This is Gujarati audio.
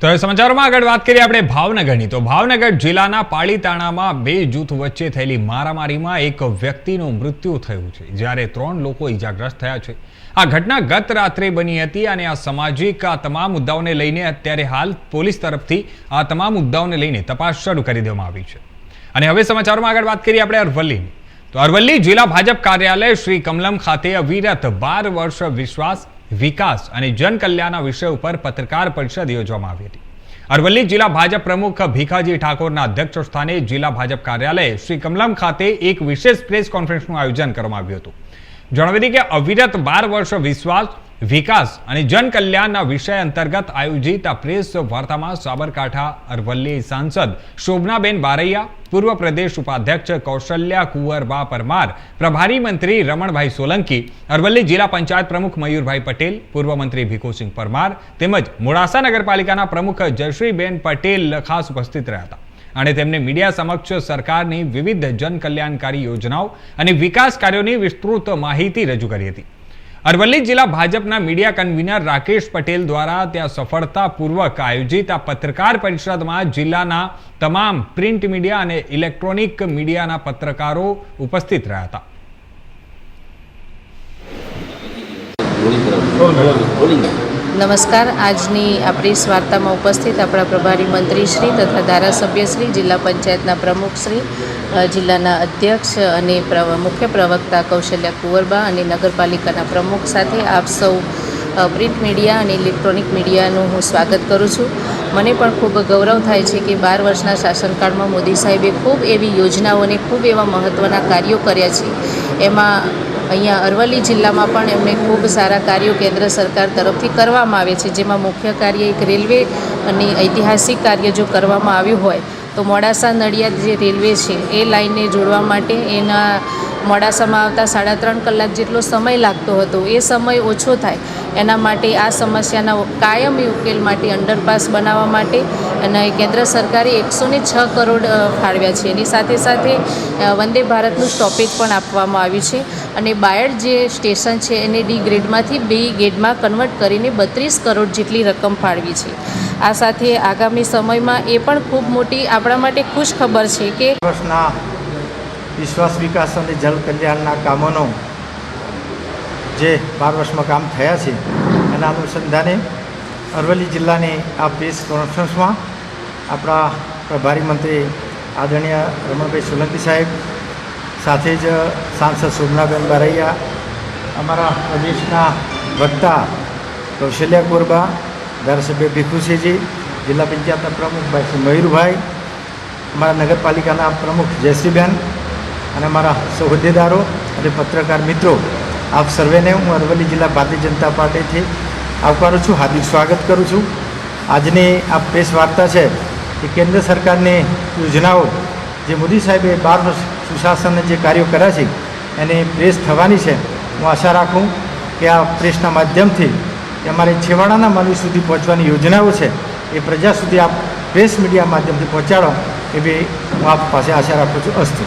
તો હવે સમાચારોમાં આગળ વાત કરીએ આપણે ભાવનગરની। તો ભાવનગર જિલ્લાના પાલીતાણામાં બે જૂથ વચ્ચે થયેલી મારામારીમાં એક વ્યક્તિનું મૃત્યુ થયું છે, જ્યારે 3 લોકો ઈજાગ્રસ્ત થયા છે। આ ઘટના ગત રાત્રે બની હતી અને આ સામાજિક તમામ મુદ્દાઓને લઈને અત્યારે હાલ પોલીસ તરફથી આ તમામ મુદ્દાઓને લઈને તપાસ શરૂ કરી દેવામાં આવી છે। અને હવે સમાચારોમાં આગળ વાત કરીએ આપણે અરવલ્લીની। તો અરવલ્લી જિલ્લા ભાજપ કાર્યાલય શ્રી કમલમ ખાતે અવિરત 12 વર્ષ વિશ્વાસ, વિકાસ અને જનકલ્યાણના વિષય ઉપર પત્રકાર પરિષદ યોજવામાં આવી હતી। અરવલ્લી જિલ્લા ભાજપ પ્રમુખ ભીખાજી ઠાકોરના અધ્યક્ષ સ્થાને જિલ્લા ભાજપ કાર્યાલય શ્રી કમલમ ખાતે એક વિશેષ પ્રેસ કોન્ફરન્સનું આયોજન કરવામાં આવ્યું હતું। જણાવી દઈએ કે અવિરત 12 વર્ષ વિશ્વાસ, વિકાસ અને જનકલ્યાણના વિષય અંતર્ગત આયોજિત આ પ્રેસ વાર્તામાં સાબરકાંઠા અરવલ્લી સાંસદ શોભનાબેન બારૈયા, પૂર્વ પ્રદેશ ઉપાધ્યક્ષ કૌશલ્યા કુંવરબા પરમાર, પ્રભારી મંત્રી રમણભાઈ સોલંકી, અરવલ્લી જિલ્લા પંચાયત પ્રમુખ મયુરભાઈ પટેલ, પૂર્વ મંત્રી ભીખુસિંહ પરમાર તેમજ મોડાસા નગરપાલિકાના પ્રમુખ જયશ્રીબેન પટેલ ખાસ ઉપસ્થિત રહ્યા હતા અને તેમને મીડિયા સમક્ષ સરકારની વિવિધ જનકલ્યાણકારી યોજનાઓ અને વિકાસ કાર્યોની વિસ્તૃત માહિતી રજૂ કરી હતી। અરવલ્લી જિલ્લા ભાજપના મીડિયા કન્વીનર રાકેશ પટેલ દ્વારા ત્યાં સફળતાપૂર્વક આયોજિત આ પત્રકાર પરિષદમાં જિલ્લાના તમામ પ્રિન્ટ મીડિયા અને ઇલેક્ટ્રોનિક મીડિયાના પત્રકારો ઉપસ્થિત રહ્યા હતા। નમસ્કાર। આજની આ પ્રેસ વાર્તામાં ઉપસ્થિત આપણા પ્રભારી મંત્રીશ્રી તથા ધારાસભ્યશ્રી, જિલ્લા પંચાયતના પ્રમુખશ્રી, જિલ્લાના અધ્યક્ષ અને મુખ્ય પ્રવક્તા કૌશલ્યા કુંવરબા અને નગરપાલિકાના પ્રમુખ સાથે આપ સૌ પ્રિન્ટ મીડિયા અને ઇલેક્ટ્રોનિક મીડિયાનું હું સ્વાગત કરું છું। મને પણ ખૂબ ગૌરવ થાય છે કે 12 વર્ષના શાસનકાળમાં મોદી સાહેબે ખૂબ એવી યોજનાઓ અને ખૂબ એવા મહત્ત્વના કાર્યો કર્યા છે। એમાં અહીંયા અરવલ્લી જિલ્લામાં પણ એમને ખૂબ સારા કાર્યો કેન્દ્ર સરકાર તરફથી કરવામાં આવે છે, જેમાં મુખ્ય કાર્ય એક રેલવે અને ઐતિહાસિક કાર્ય જો કરવામાં આવ્યું હોય તો મોડાસા નડિયાદ જે રેલવે છે એ લાઇનને જોડવા માટે એના મોડાસામાં આવતા 3.5 કલાક જેટલો સમય લાગતો હતો, એ સમય ઓછો થાય એના માટે આ સમસ્યાના કાયમી ઉકેલ માટે અંડરપાસ બનાવવા માટે અને કેન્દ્ર સરકારે 106 કરોડ ફાળવ્યા છે। એની સાથે સાથે વંદે ભારતનું સ્ટોપેજ પણ આપવામાં આવ્યું છે અને બાયડ જે સ્ટેશન છે એને ડી ગ્રેડમાંથી બી ગ્રેડમાં કન્વર્ટ કરીને 32 કરોડ જેટલી રકમ ફાળવી છે। આ સાથે આગામી સમયમાં એ પણ ખૂબ મોટી આપણા માટે ખુશ ખબર છે કે વર્ષના વિશ્વાસ, વિકાસ અને જલ કલ્યાણના કામોનો જે 12 વર્ષમાં કામ થયા છે એના અનુસંધાને અરવલ્લી જિલ્લાની આ પ્રેસ કોન્ફરન્સમાં આપણા પ્રભારી મંત્રી આદરણીય રમણભાઈ સોલંકી સાહેબ, સાથે જ સાંસદ શોભનાબેન બારૈયા, અમારા પ્રદેશના વક્તા કૌશલ્યા કુંવરબા, ધારાસભ્ય ભીખુસિંહજી, જિલ્લા પંચાયતના પ્રમુખ ભાઈ શ્રી મયુરભાઈ, અમારા નગરપાલિકાના પ્રમુખ જયશ્રીબેન અને અમારા સહોદ્દેદારો અને પત્રકાર મિત્રો, આપ સર્વેને હું અરવલ્લી જિલ્લા ભારતીય જનતા પાર્ટીથી આવકારું છું, હાર્દિક સ્વાગત કરું છું। આજની આ પ્રેસ વાર્તા છે એ કેન્દ્ર સરકારની યોજનાઓ જે મોદી સાહેબે 12 વર્ષ સુશાસનને જે કાર્યો કર્યા છે એની પ્રેસ થવાની છે। હું આશા રાખું કે આ પ્રેસના માધ્યમથી કે અમારી છેવાડાના માનવી સુધી પહોંચવાની યોજનાઓ છે એ પ્રજા સુધી આપ પ્રેસ મીડિયા માધ્યમથી પહોંચાડો એવી હું આપ પાસે આશા રાખું છું। અસ્તુ।